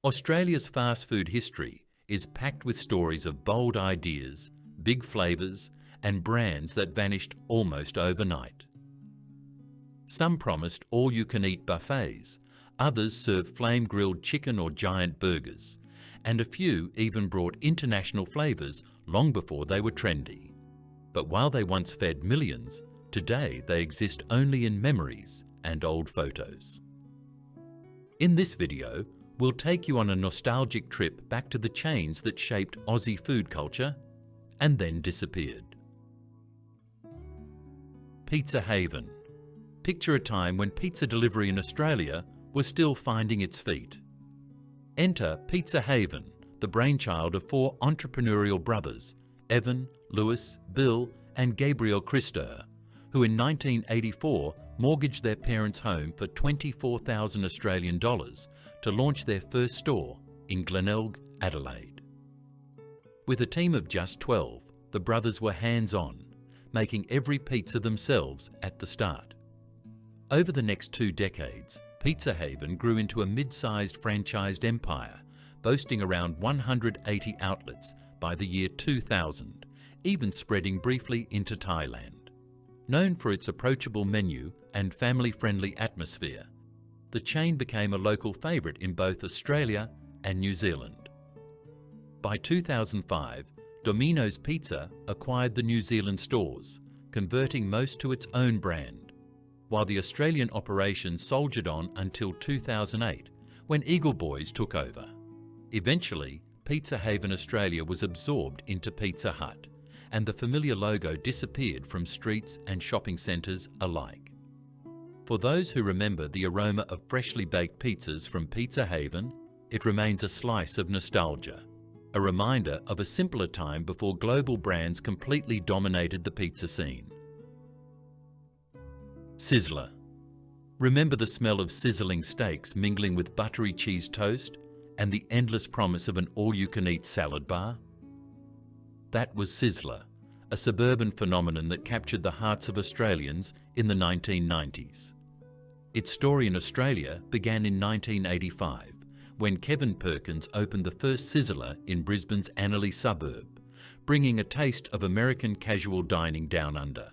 Australia's fast food history is packed with stories of bold ideas, big flavours, and brands that vanished almost overnight. Some promised all-you-can-eat buffets, others served flame-grilled chicken or giant burgers, and a few even brought international flavours long before they were trendy. But while they once fed millions, today they exist only in memories and old photos. In this video, we'll take you on a nostalgic trip back to the chains that shaped Aussie food culture and then disappeared. Pizza Haven. Picture a time when pizza delivery in Australia was still finding its feet. Enter Pizza Haven, the brainchild of four entrepreneurial brothers, Evan, Lewis, Bill and Gabriel Christer, who in 1984 mortgaged their parents' home for $24,000 Australian to launch their first store in Glenelg, Adelaide. With a team of just 12, the brothers were hands-on, making every pizza themselves at the start. Over the next 2 decades, Pizza Haven grew into a mid-sized franchised empire, boasting around 180 outlets by the year 2000, even spreading briefly into Thailand. Known for its approachable menu and family-friendly atmosphere, the chain became a local favourite in both Australia and New Zealand. By 2005, Domino's Pizza acquired the New Zealand stores, converting most to its own brand, while the Australian operation soldiered on until 2008, when Eagle Boys took over. Eventually, Pizza Haven Australia was absorbed into Pizza Hut, and the familiar logo disappeared from streets and shopping centres alike. For those who remember the aroma of freshly baked pizzas from Pizza Haven, it remains a slice of nostalgia, a reminder of a simpler time before global brands completely dominated the pizza scene. Sizzler. Remember the smell of sizzling steaks mingling with buttery cheese toast and the endless promise of an all-you-can-eat salad bar? That was Sizzler, a suburban phenomenon that captured the hearts of Australians in the 1990s. Its story in Australia began in 1985, when Kevin Perkins opened the first Sizzler in Brisbane's Annerley suburb, bringing a taste of American casual dining down under.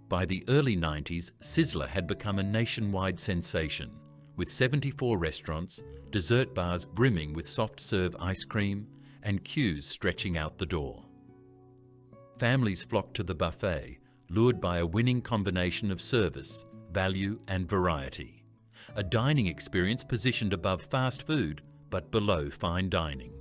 By the early 90s, Sizzler had become a nationwide sensation, with 74 restaurants, dessert bars brimming with soft-serve ice cream, and queues stretching out the door. Families flocked to the buffet, lured by a winning combination of service, value and variety. A dining experience positioned above fast food, but below fine dining.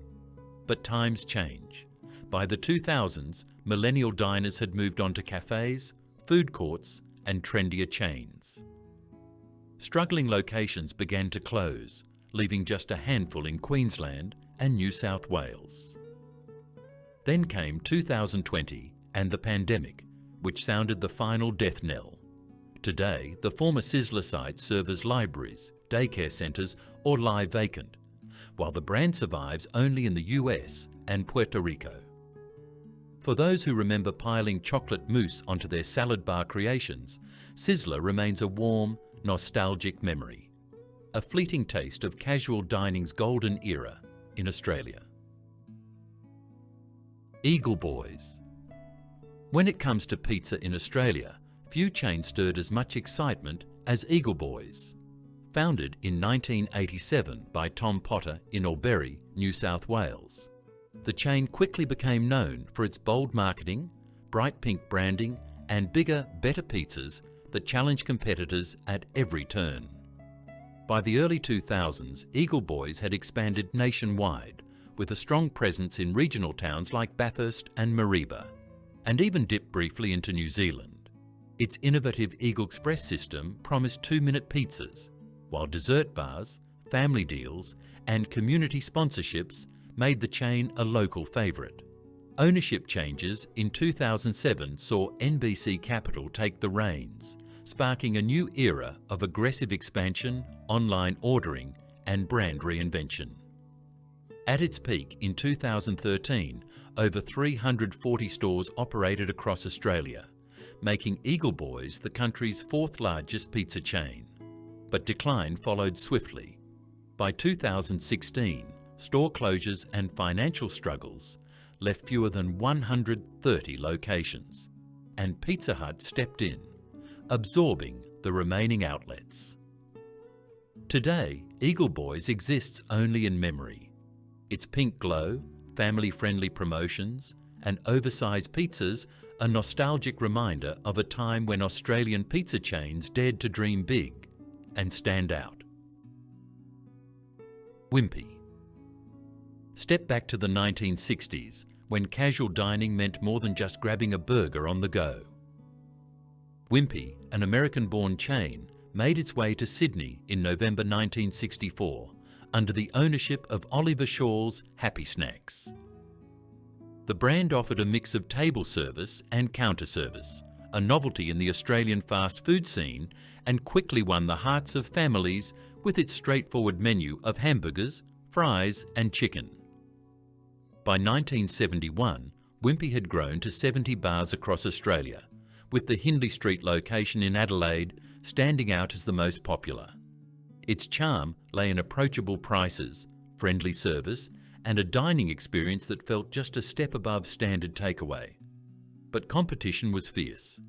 But times change. By the 2000s, millennial diners had moved on to cafes, food courts and trendier chains. Struggling locations began to close, leaving just a handful in Queensland and New South Wales. Then came 2020 and the pandemic, which sounded the final death knell. Today, the former Sizzler sites serve as libraries, daycare centres or lie vacant, while the brand survives only in the US and Puerto Rico. For those who remember piling chocolate mousse onto their salad bar creations, Sizzler remains a warm, nostalgic memory, a fleeting taste of casual dining's golden era in Australia. Eagle Boys. When it comes to pizza in Australia, few chains stirred as much excitement as Eagle Boys. Founded in 1987 by Tom Potter in Albury, New South Wales, the chain quickly became known for its bold marketing, bright pink branding, and bigger, better pizzas that challenge competitors at every turn. By the early 2000s, Eagle Boys had expanded nationwide, with a strong presence in regional towns like Bathurst and Mareeba, and even dipped briefly into New Zealand. Its innovative Eagle Express system promised 2-minute pizzas, while dessert bars, family deals, and community sponsorships made the chain a local favourite. Ownership changes in 2007 saw NBC Capital take the reins, sparking a new era of aggressive expansion, online ordering, and brand reinvention. At its peak in 2013, over 340 stores operated across Australia, making Eagle Boys the country's 4th largest pizza chain. But decline followed swiftly. By 2016, store closures and financial struggles left fewer than 130 locations, and Pizza Hut stepped in, absorbing the remaining outlets. Today, Eagle Boys exists only in memory. Its pink glow, family-friendly promotions, and oversized pizzas a nostalgic reminder of a time when Australian pizza chains dared to dream big and stand out. Wimpy. Step back to the 1960s, when casual dining meant more than just grabbing a burger on the go. Wimpy, an American-born chain, made its way to Sydney in November 1964 under the ownership of Oliver Shaw's Happy Snacks. The brand offered a mix of table service and counter service, a novelty in the Australian fast food scene, and quickly won the hearts of families with its straightforward menu of hamburgers, fries and chicken. By 1971, Wimpy had grown to 70 bars across Australia, with the Hindley Street location in Adelaide standing out as the most popular. Its charm lay in approachable prices, friendly service, and a dining experience that felt just a step above standard takeaway. But competition was fierce.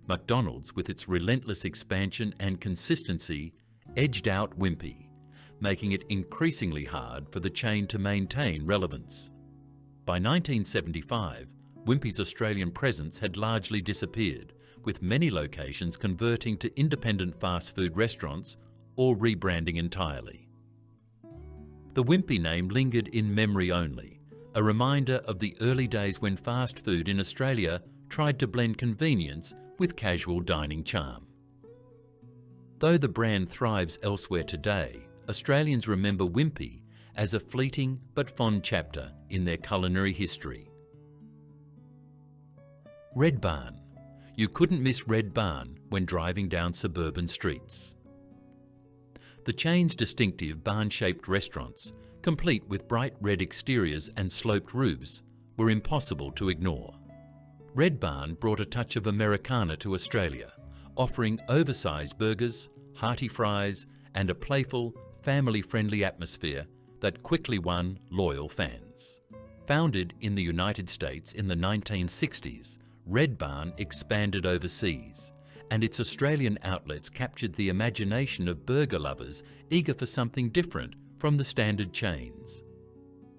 McDonald's, with its relentless expansion and consistency, edged out Wimpy, making it increasingly hard for the chain to maintain relevance. By 1975, Wimpy's Australian presence had largely disappeared, with many locations converting to independent fast food restaurants or rebranding entirely. The Wimpy name lingered in memory only, a reminder of the early days when fast food in Australia tried to blend convenience with casual dining charm. Though the brand thrives elsewhere today, Australians remember Wimpy as a fleeting but fond chapter in their culinary history. Red Barn. You couldn't miss Red Barn when driving down suburban streets. The chain's distinctive barn-shaped restaurants, complete with bright red exteriors and sloped roofs, were impossible to ignore. Red Barn brought a touch of Americana to Australia, offering oversized burgers, hearty fries, and a playful, family-friendly atmosphere that quickly won loyal fans. Founded in the United States in the 1960s, Red Barn expanded overseas, and its Australian outlets captured the imagination of burger lovers eager for something different from the standard chains.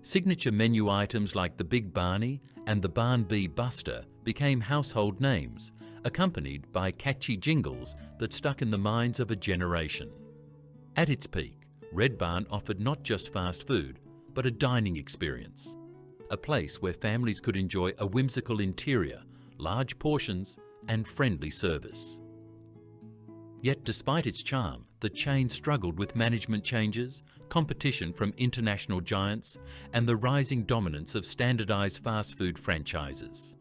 Signature menu items like the Big Barney and the Barn Bee Buster became household names, accompanied by catchy jingles that stuck in the minds of a generation. At its peak, Red Barn offered not just fast food, but a dining experience. A place where families could enjoy a whimsical interior, large portions, and friendly service. Yet despite its charm, the chain struggled with management changes, competition from international giants, and the rising dominance of standardized fast food franchises.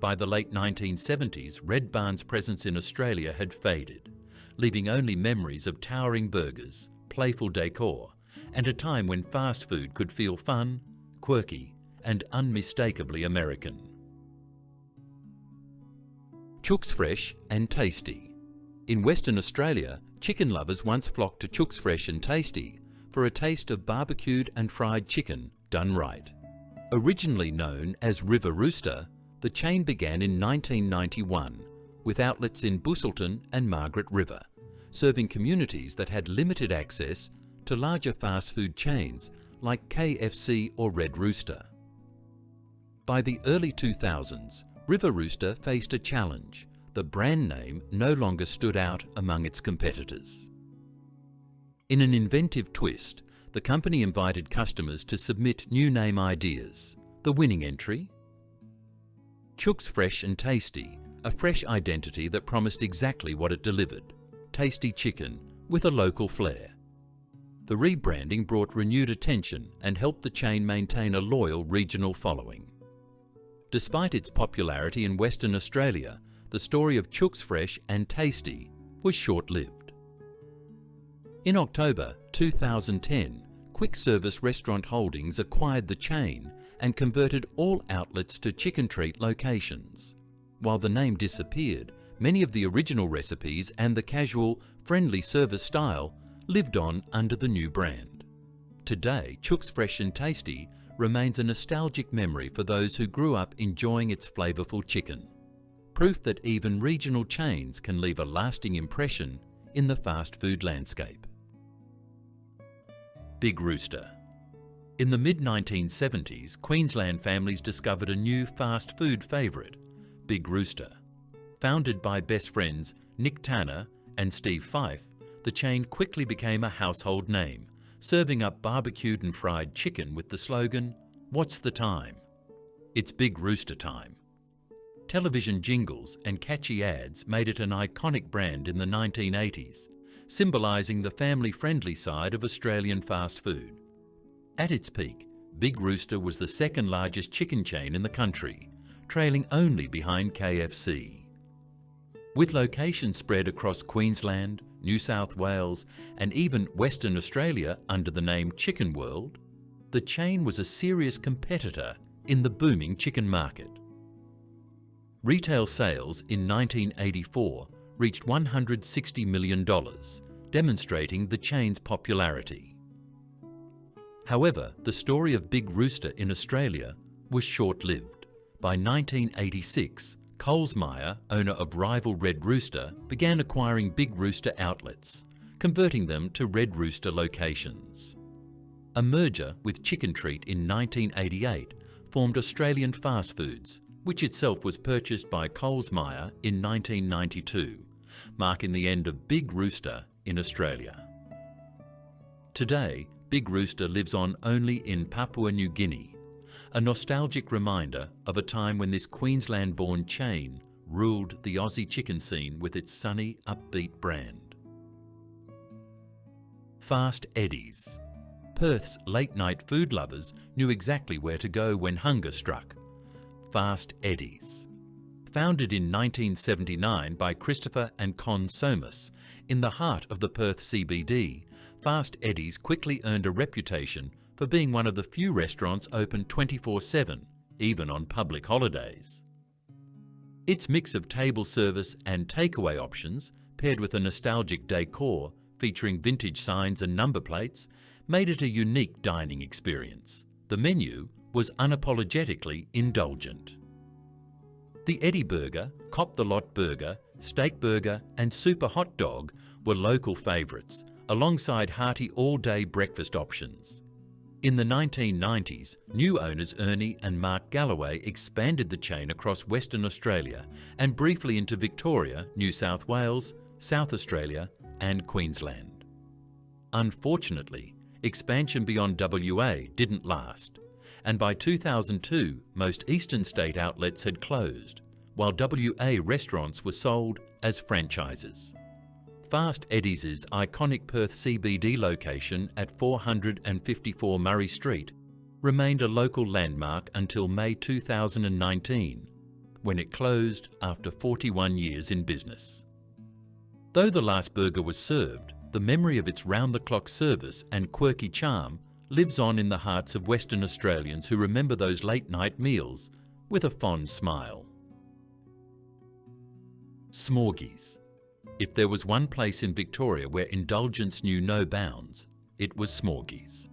By the late 1970s, Red Barn's presence in Australia had faded, leaving only memories of towering burgers, playful decor, and a time when fast food could feel fun, quirky, and unmistakably American. Chooks Fresh and Tasty. In Western Australia, chicken lovers once flocked to Chooks Fresh and Tasty for a taste of barbecued and fried chicken done right. Originally known as River Rooster, the chain began in 1991 with outlets in Busselton and Margaret River, serving communities that had limited access to larger fast food chains like KFC or Red Rooster. By the early 2000s, River Rooster faced a challenge. The brand name no longer stood out among its competitors. In an inventive twist, the company invited customers to submit new name ideas. The winning entry? Chooks Fresh and Tasty, a fresh identity that promised exactly what it delivered: tasty chicken with a local flair. The rebranding brought renewed attention and helped the chain maintain a loyal regional following. Despite its popularity in Western Australia, the story of Chooks Fresh and Tasty was short-lived. In October 2010, Quick Service Restaurant Holdings acquired the chain and converted all outlets to chicken treat locations. While the name disappeared, many of the original recipes and the casual, friendly service style lived on under the new brand. Today, Chook's Fresh and Tasty remains a nostalgic memory for those who grew up enjoying its flavourful chicken. Proof that even regional chains can leave a lasting impression in the fast food landscape. Big Rooster. In the mid-1970s, Queensland families discovered a new fast food favourite, Big Rooster. Founded by best friends Nick Tanner and Steve Fife, the chain quickly became a household name, serving up barbecued and fried chicken with the slogan, "What's the time? It's Big Rooster time." Television jingles and catchy ads made it an iconic brand in the 1980s, symbolising the family-friendly side of Australian fast food. At its peak, Big Rooster was the second largest chicken chain in the country, trailing only behind KFC. With locations spread across Queensland, New South Wales and even Western Australia under the name Chicken World, the chain was a serious competitor in the booming chicken market. Retail sales in 1984 reached $160 million, demonstrating the chain's popularity. However, the story of Big Rooster in Australia was short-lived. By 1986, Coles Myer, owner of rival Red Rooster, began acquiring Big Rooster outlets, converting them to Red Rooster locations. A merger with Chicken Treat in 1988 formed Australian Fast Foods, which itself was purchased by Coles Myer in 1992, marking the end of Big Rooster in Australia. Today, Big Rooster lives on only in Papua New Guinea, a nostalgic reminder of a time when this Queensland-born chain ruled the Aussie chicken scene with its sunny, upbeat brand. Fast Eddie's. Perth's late-night food lovers knew exactly where to go when hunger struck. Fast Eddie's. Founded in 1979 by Christopher and Con Somas, in the heart of the Perth CBD, Fast Eddie's quickly earned a reputation for being one of the few restaurants open 24/7, even on public holidays. Its mix of table service and takeaway options, paired with a nostalgic decor featuring vintage signs and number plates, made it a unique dining experience. The menu was unapologetically indulgent. The Eddie Burger, Cop the Lot Burger, Steak Burger and Super Hot Dog were local favourites, alongside hearty all-day breakfast options. In the 1990s, new owners Ernie and Mark Galloway expanded the chain across Western Australia and briefly into Victoria, New South Wales, South Australia and Queensland. Unfortunately, expansion beyond WA didn't last, and by 2002 most eastern state outlets had closed, while WA restaurants were sold as franchises. Fast Eddie's iconic Perth CBD location at 454 Murray Street remained a local landmark until May 2019, when it closed after 41 years in business. Though the last burger was served, the memory of its round-the-clock service and quirky charm lives on in the hearts of Western Australians who remember those late-night meals with a fond smile. Smorgies. If there was one place in Victoria where indulgence knew no bounds, it was Smorgies.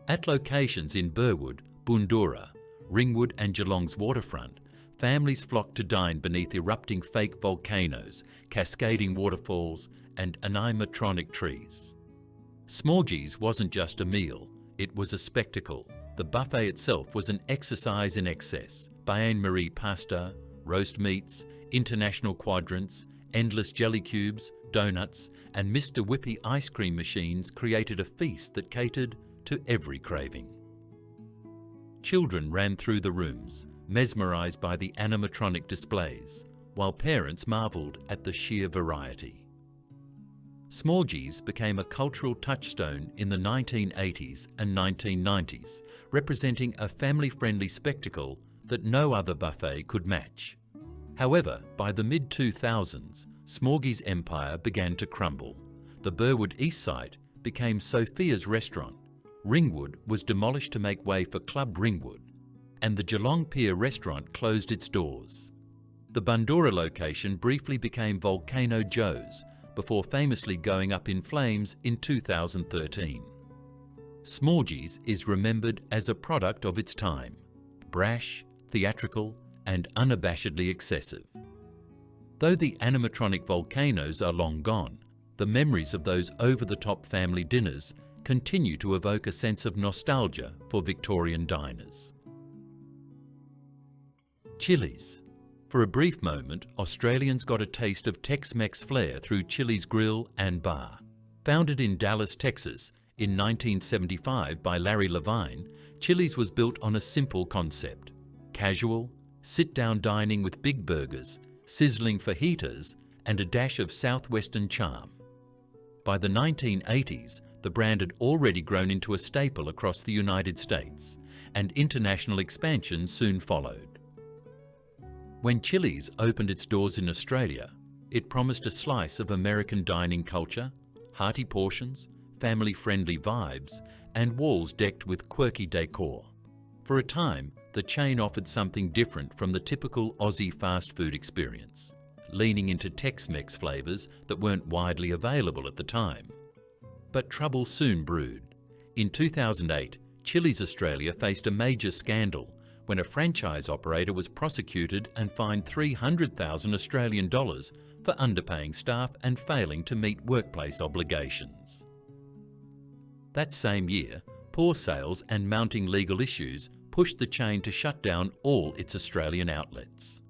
At locations in Burwood, Bundoora, Ringwood and Geelong's waterfront, families flocked to dine beneath erupting fake volcanoes, cascading waterfalls and animatronic trees. Smorgies wasn't just a meal, it was a spectacle. The buffet itself was an exercise in excess. Bain-Marie pasta, roast meats, international quadrants, endless jelly cubes, donuts and Mr. Whippy ice cream machines created a feast that catered to every craving. Children ran through the rooms, mesmerised by the animatronic displays, while parents marvelled at the sheer variety. Smorgies became a cultural touchstone in the 1980s and 1990s, representing a family-friendly spectacle that no other buffet could match. However, by the mid-2000s, Smorgies' empire began to crumble. The Burwood East site became Sophia's restaurant, Ringwood was demolished to make way for Club Ringwood, and the Geelong Pier restaurant closed its doors. The Bundoora location briefly became Volcano Joe's, before famously going up in flames in 2013. Smorgies is remembered as a product of its time, brash, theatrical, and unabashedly excessive. Though the animatronic volcanoes are long gone, the memories of those over-the-top family dinners continue to evoke a sense of nostalgia for Victorian diners. Chili's. For a brief moment, Australians got a taste of Tex-Mex flair through Chili's Grill and Bar. Founded in Dallas, Texas, in 1975 by Larry Levine, Chili's was built on a simple concept: casual, sit-down dining with big burgers, sizzling fajitas, and a dash of southwestern charm. By the 1980s, the brand had already grown into a staple across the United States, and international expansion soon followed. When Chili's opened its doors in Australia, it promised a slice of American dining culture, hearty portions, family-friendly vibes, and walls decked with quirky decor. For a time, the chain offered something different from the typical Aussie fast food experience, leaning into Tex-Mex flavours that weren't widely available at the time. But trouble soon brewed. In 2008, Chili's Australia faced a major scandal when a franchise operator was prosecuted and fined $300,000 Australian dollars for underpaying staff and failing to meet workplace obligations. That same year, poor sales and mounting legal issues pushed the chain to shut down all its Australian outlets.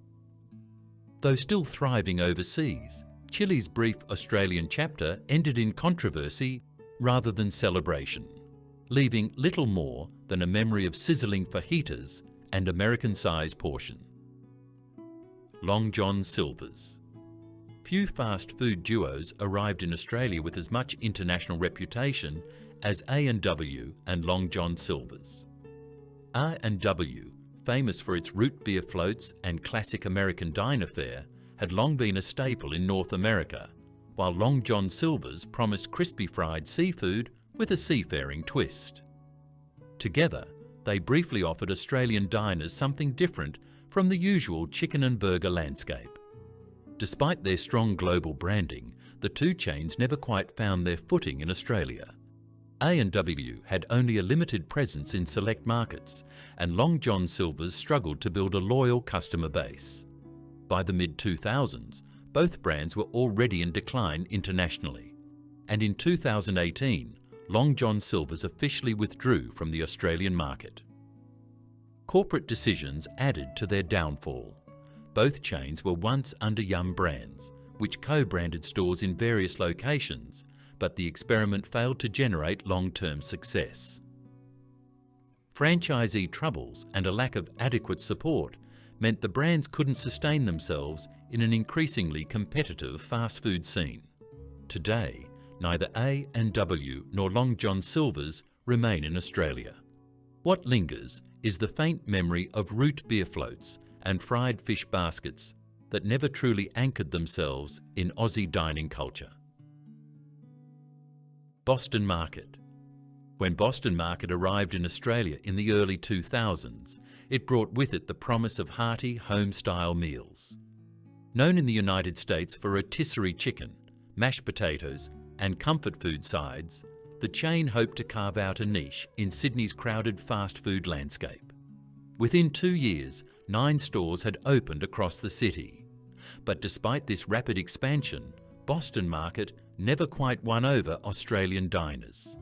Though still thriving overseas, Chili's brief Australian chapter ended in controversy rather than celebration, leaving little more than a memory of sizzling fajitas and American-sized portion. Long John Silver's. Few fast food duos arrived in Australia with as much international reputation as A&W and Long John Silver's. R&W, famous for its root beer floats and classic American diner fare, had long been a staple in North America, while Long John Silver's promised crispy fried seafood with a seafaring twist. Together, they briefly offered Australian diners something different from the usual chicken and burger landscape. Despite their strong global branding, the two chains never quite found their footing in Australia. A&W had only a limited presence in select markets, and Long John Silver's struggled to build a loyal customer base. By the mid-2000s, both brands were already in decline internationally, and in 2018, Long John Silver's officially withdrew from the Australian market. Corporate decisions added to their downfall. Both chains were once under Yum Brands, which co-branded stores in various locations, but the experiment failed to generate long-term success. Franchisee troubles and a lack of adequate support meant the brands couldn't sustain themselves in an increasingly competitive fast food scene. Today, neither A&W nor Long John Silver's remain in Australia. What lingers is the faint memory of root beer floats and fried fish baskets that never truly anchored themselves in Aussie dining culture. Boston Market. When Boston Market arrived in Australia in the early 2000s, it brought with it the promise of hearty, home-style meals. Known in the United States for rotisserie chicken, mashed potatoes, and comfort food sides, the chain hoped to carve out a niche in Sydney's crowded fast food landscape. Within 2 years, 9 stores had opened across the city. But despite this rapid expansion, Boston Market never quite won over Australian diners.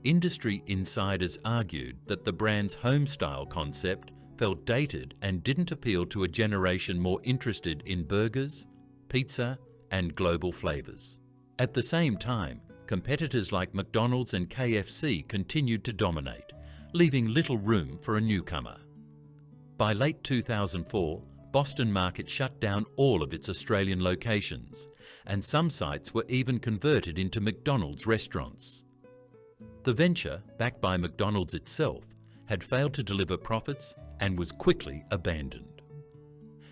Industry insiders argued that the brand's home-style concept felt dated and didn't appeal to a generation more interested in burgers, pizza, and global flavours. At the same time, competitors like McDonald's and KFC continued to dominate, leaving little room for a newcomer. By late 2004, Boston Market shut down all of its Australian locations, and some sites were even converted into McDonald's restaurants. The venture, backed by McDonald's itself, had failed to deliver profits and was quickly abandoned.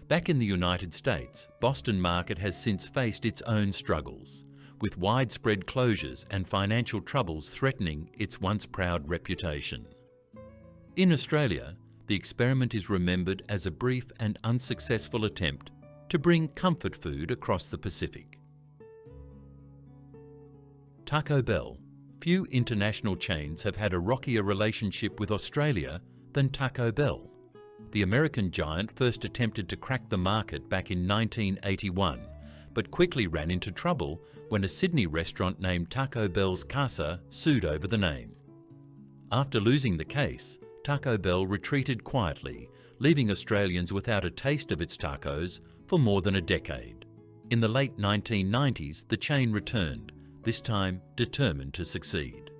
Back in the United States, Boston Market has since faced its own struggles, with widespread closures and financial troubles threatening its once proud reputation. In Australia, the experiment is remembered as a brief and unsuccessful attempt to bring comfort food across the Pacific. Taco Bell, few international chains have had a rockier relationship with Australia than Taco Bell. The American giant first attempted to crack the market back in 1981, but quickly ran into trouble when a Sydney restaurant named Taco Bell's Casa sued over the name. After losing the case, Taco Bell retreated quietly, leaving Australians without a taste of its tacos for more than a decade. In the late 1990s, the chain returned, this time determined to succeed.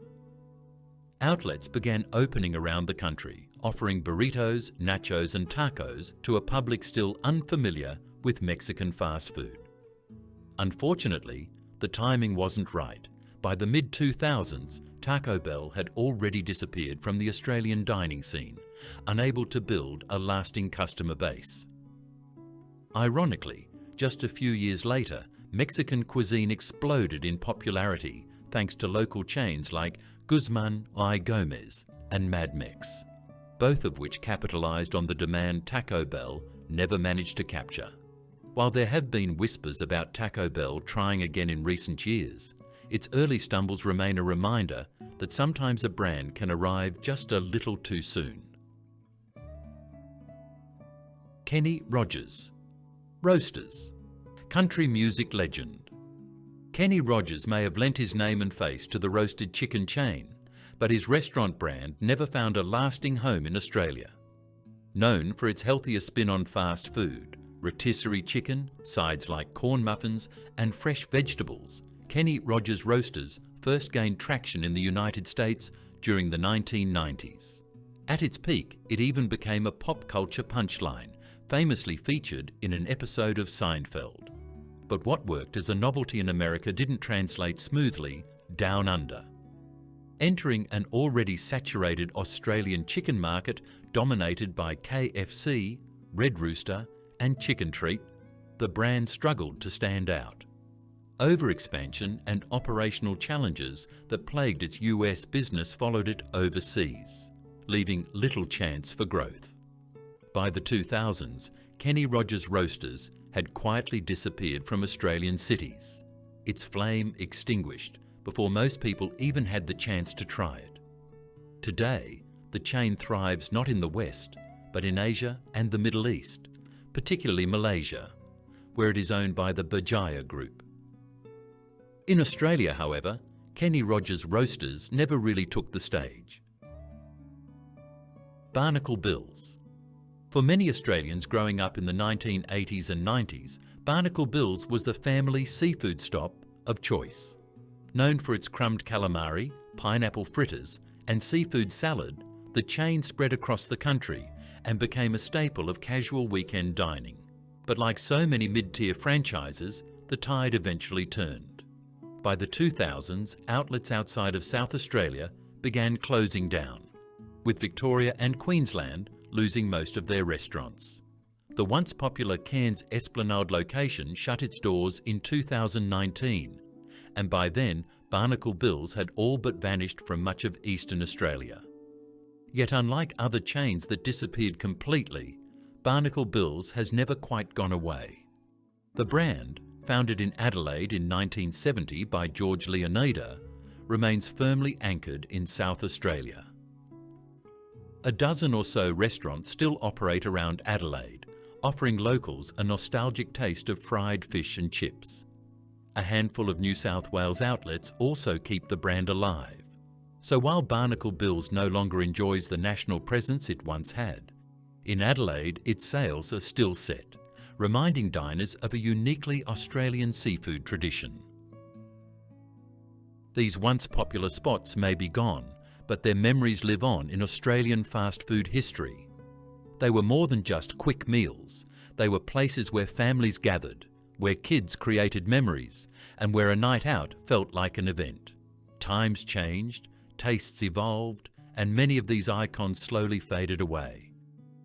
Outlets began opening around the country, offering burritos, nachos and tacos to a public still unfamiliar with Mexican fast food. Unfortunately, the timing wasn't right. By the mid-2000s, Taco Bell had already disappeared from the Australian dining scene, unable to build a lasting customer base. Ironically, just a few years later, Mexican cuisine exploded in popularity thanks to local chains like Guzman y Gomez and Mad Mex, both of which capitalized on the demand Taco Bell never managed to capture. While there have been whispers about Taco Bell trying again in recent years, its early stumbles remain a reminder that sometimes a brand can arrive just a little too soon. Kenny Rogers. Roasters. Country music legend. Kenny Rogers may have lent his name and face to the roasted chicken chain, but his restaurant brand never found a lasting home in Australia. Known for its healthier spin on fast food, rotisserie chicken, sides like corn muffins, and fresh vegetables, Kenny Rogers Roasters first gained traction in the United States during the 1990s. At its peak, it even became a pop culture punchline, famously featured in an episode of Seinfeld. But what worked as a novelty in America didn't translate smoothly down under. Entering an already saturated Australian chicken market dominated by KFC, Red Rooster, and Chicken Treat, the brand struggled to stand out. Overexpansion and operational challenges that plagued its US business followed it overseas, leaving little chance for growth. By the 2000s, Kenny Rogers Roasters had quietly disappeared from Australian cities, its flame extinguished before most people even had the chance to try it. Today, the chain thrives not in the West, but in Asia and the Middle East, particularly Malaysia, where it is owned by the Berjaya Group. In Australia, however, Kenny Rogers Roasters never really took the stage. Barnacle Bills. For many Australians growing up in the 1980s and 90s, Barnacle Bills was the family seafood stop of choice. Known for its crumbed calamari, pineapple fritters, and seafood salad, the chain spread across the country and became a staple of casual weekend dining. But like so many mid-tier franchises, the tide eventually turned. By the 2000s, outlets outside of South Australia began closing down, with Victoria and Queensland losing most of their restaurants. The once popular Cairns Esplanade location shut its doors in 2019, and by then Barnacle Bills had all but vanished from much of Eastern Australia. Yet unlike other chains that disappeared completely, Barnacle Bills has never quite gone away. The brand, founded in Adelaide in 1970 by George Leonida, remains firmly anchored in South Australia. A dozen or so restaurants still operate around Adelaide, offering locals a nostalgic taste of fried fish and chips. A handful of New South Wales outlets also keep the brand alive. So while Barnacle Bills no longer enjoys the national presence it once had, in Adelaide its sales are still set, reminding diners of a uniquely Australian seafood tradition. These once popular spots may be gone, but their memories live on in Australian fast food history. They were more than just quick meals. They were places where families gathered, where kids created memories, and where a night out felt like an event. Times changed, tastes evolved, and many of these icons slowly faded away.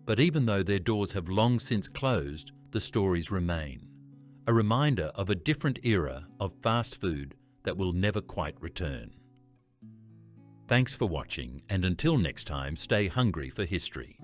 But even though their doors have long since closed, the stories remain. A reminder of a different era of fast food that will never quite return. Thanks for watching, and until next time, stay hungry for history.